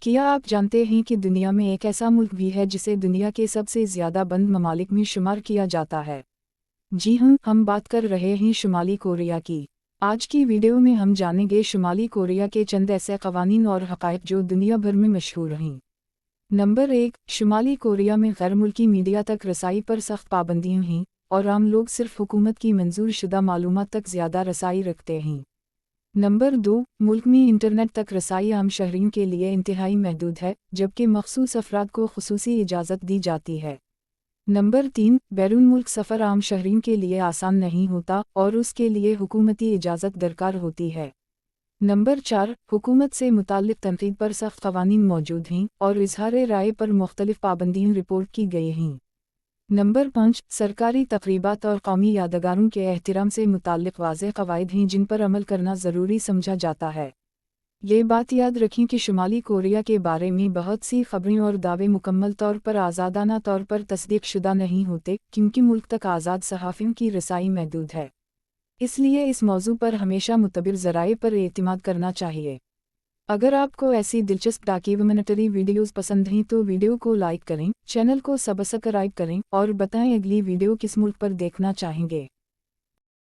क्या आप जानते हैं कि दुनिया में एक ऐसा मुल्क भी है जिसे दुनिया के सबसे ज़्यादा बंद ममालिक में शुमार किया जाता है? जी हाँ, हम बात कर रहे हैं शुमाली कोरिया की। आज की वीडियो में हम जानेंगे शुमाली कोरिया के चंद ऐसे कवानीन और हक़ाइक़ जो दुनिया भर में मशहूर हैं। नंबर 1, शुमाली कोरिया में गैर मुल्की मीडिया तक रसाई पर सख्त पाबंदियाँ हैं और आम लोग सिर्फ हुकूमत की मंजूर शुदा मालूमात तक ज़्यादा रसाई रखते हैं। नंबर 2, मुल्क में इंटरनेट तक रसाई आम शहरियों के लिए इंतहाई महदूद है, जबकि मखसूस अफराद को खुसूसी इजाज़त दी जाती है। नंबर 3, बैरून मुल्क सफ़र आम शहरियों के लिए आसान नहीं होता और उसके लिए हुकूमती इजाज़त दरकार होती है। नंबर 4, हुकूमत से मुताल्लिक़ तनक़ीद पर सख्त क़वानीन मौजूद हैं और इज़हार राय पर मुख्तलिफ़ पाबंदियाँ रिपोर्ट की गई हैं। नंबर 5, सरकारी तक़रीबात और कौमी यादगारों के एहतराम से मुताल्लिक़ वाज़ेह क़वाइद हैं जिन पर अमल करना ज़रूरी समझा जाता है। ये बात याद रखें कि शुमाली कोरिया के बारे में बहुत सी ख़बरें और दावे मुकम्मल तौर पर आज़ादाना तौर पर तस्दीक शुदा नहीं होते, क्योंकि मुल्क तक आज़ाद सहाफ़ियों की रसाई महदूद है। इसलिए इस मौज़ू पर हमेशा मुतबर ज़राए पर एतमाद करना चाहिए। अगर आपको ऐसी दिलचस्प डॉक्यूमेंट्री वीडियोज़ पसंद हैं तो वीडियो को लाइक करें, चैनल को सब्सक्राइब करें और बताएं अगली वीडियो किस मुल्क पर देखना चाहेंगे।